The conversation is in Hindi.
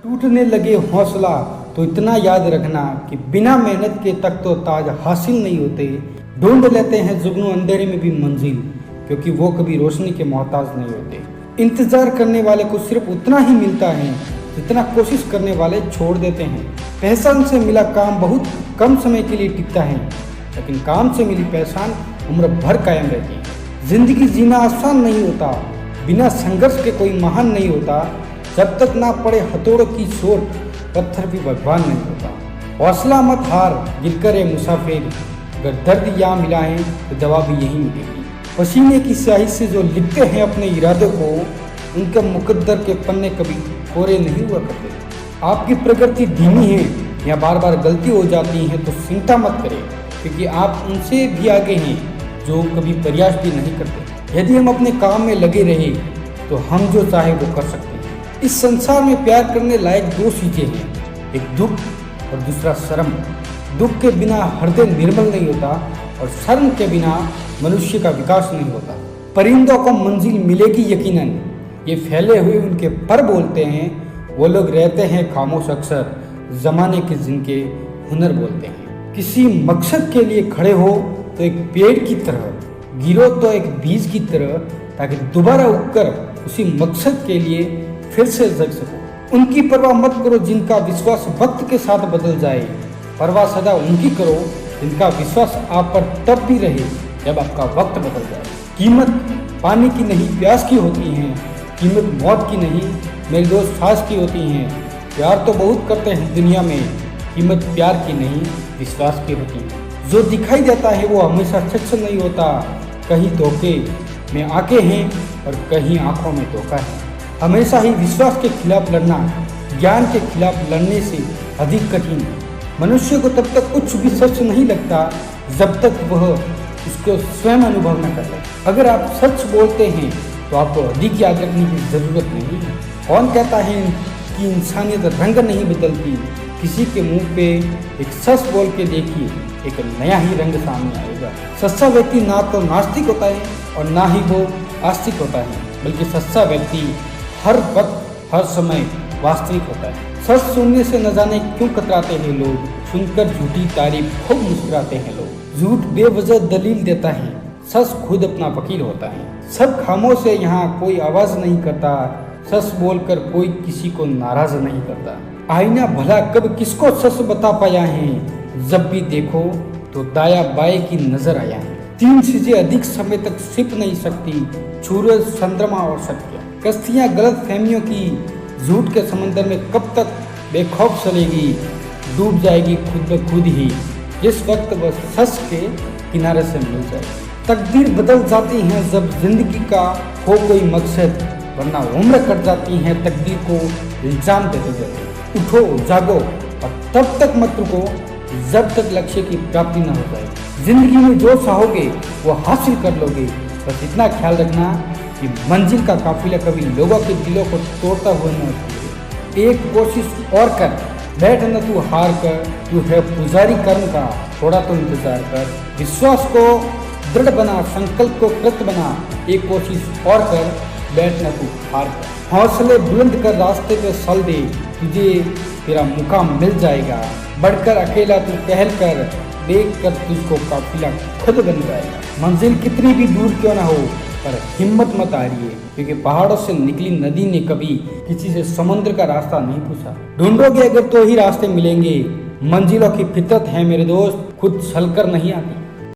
टूटने लगे हौसला तो इतना याद रखना कि बिना मेहनत के तक तो ताज हासिल नहीं होते। ढूंढ लेते हैं जुगनू अंधेरे में भी मंजिल, क्योंकि वो कभी रोशनी के मोहताज नहीं होते। इंतजार करने वाले को सिर्फ उतना ही मिलता है जितना कोशिश करने वाले छोड़ देते हैं। पहचान से मिला काम बहुत कम समय के लिए टिकता है, लेकिन काम से मिली पहचान उम्र भर कायम रहती है। जिंदगी जीना आसान नहीं होता, बिना संघर्ष के कोई महान नहीं होता। जब तक ना पड़े हथौड़ों की चोट, पत्थर भी भगवान नहीं होता। हौसला मत हार, गिरकर ए मुसाफिर, अगर दर्द यहाँ मिला है तो दवा भी यहीं मिलेगी। पसीने की स्याही से जो लिखते हैं अपने इरादों को, उनके मुकद्दर के पन्ने कभी कोरे नहीं हुआ करते। आपकी प्रगति धीमी है या बार बार गलती हो जाती है तो चिंता मत करें, क्योंकि आप उनसे भी आगे हैं जो कभी प्रयास भी नहीं करते। यदि हम अपने काम में लगे रहे तो हम जो चाहे वो कर सकते हैं। इस संसार में प्यार करने लायक दो चीजें हैं, एक दुख और दूसरा शर्म। दुख के बिना हृदय निर्मल नहीं होता और शर्म के बिना मनुष्य का विकास नहीं होता। परिंदों को मंजिल मिलेगी यकीनन, ये फैले हुए उनके पर बोलते हैं। वो लोग रहते हैं खामोश अक्सर, जमाने के जिनके हुनर बोलते हैं। किसी मकसद के लिए खड़े हो तो एक पेड़ की तरह, गिरो तो एक बीज की तरह, ताकि दोबारा उगकर उसी मकसद के लिए फिर से जग सको। उनकी परवाह मत करो जिनका विश्वास वक्त के साथ बदल जाए, परवाह सदा उनकी करो जिनका विश्वास आप पर तब भी रहे जब आपका वक्त बदल जाए। कीमत पानी की नहीं प्यास की होती है, कीमत मौत की नहीं मेरे दोस्त सांस की होती हैं। प्यार तो बहुत करते हैं दुनिया में, कीमत प्यार की नहीं विश्वास की होती है। जो दिखाई देता है वो हमेशा सच नहीं होता, कहीं धोखे में आंखें हैं और कहीं आंखों में धोखा है। हमेशा ही विश्वास के खिलाफ लड़ना ज्ञान के खिलाफ लड़ने से अधिक कठिन है। मनुष्य को तब तक कुछ भी सच नहीं लगता जब तक वह उसको स्वयं अनुभव न कर ले। अगर आप सच बोलते हैं तो आपको अधिक याद रखने की जरूरत नहीं है। कौन कहता है कि इंसानियत रंग नहीं बदलती? किसी के मुंह पे एक सच बोल के देखिए, एक नया ही रंग सामने आएगा। सच्चा व्यक्ति ना तो नास्तिक होता है और ना ही वो आस्तिक होता है, बल्कि सच्चा व्यक्ति हर वक्त हर समय वास्तविक होता है। सच सुनने से न जाने क्यों कतराते हैं लोग, सुनकर झूठी तारीफ खूब मुस्कुराते हैं लोग। झूठ बेवजह दलील देता है, सच खुद अपना वकील होता है। सब खामोश है, यहाँ कोई आवाज नहीं करता, सच बोलकर कोई किसी को नाराज नहीं करता। आईना भला कब किसको सच बता पाया है, जब भी देखो तो दाया बाएं की नजर आया है। तीन चीजें अधिक समय तक छिप नहीं सकती, सूरज, चंद्रमा और सत्य। कश्तियां गलत फहमियों की झूठ के समंदर में कब तक बेखौफ चलेगी, डूब जाएगी खुद ब खुद ही जिस वक्त वह सच के किनारे से मिल जाएगी। तकदीर बदल जाती है जब जिंदगी का हो कोई मकसद, वरना उम्र कट जाती है तकदीर को इल्जाम देते देते। उठो जागो और तब तक मत रुको जब तक लक्ष्य की प्राप्ति न हो जाए। जिंदगी में जो चाहोगे वो हासिल कर लोगे, बस इतना ख्याल रखना कि मंजिल का काफिला कभी लोगों के दिलों को तोड़ता हुआ न उठे। एक कोशिश और कर, बैठ न तू हार कर, तू है पुजारी कर्म का, थोड़ा तो इंतजार कर। विश्वास को दृढ़ बना, संकल्प को कृत बना, एक कोशिश और कर, बैठ न तू हार कर। हौसले बुलंद कर रास्ते पे चल दे, तुझे तेरा मुकाम मिल जाएगा। बढ़कर अकेला तू टहल कर, देख कर तुझको काफिला खुद बन जाएगा। मंजिल कितनी भी दूर क्यों ना हो, पर हिम्मत मत हारिए, क्योंकि पहाड़ों से निकली नदी ने कभी किसी से समुद्र का रास्ता नहीं पूछा। ढूंढोगे अगर तो ही रास्ते मिलेंगे। मंजिलों की फितरत है मेरे दोस्त, खुद चलकर नहीं आती।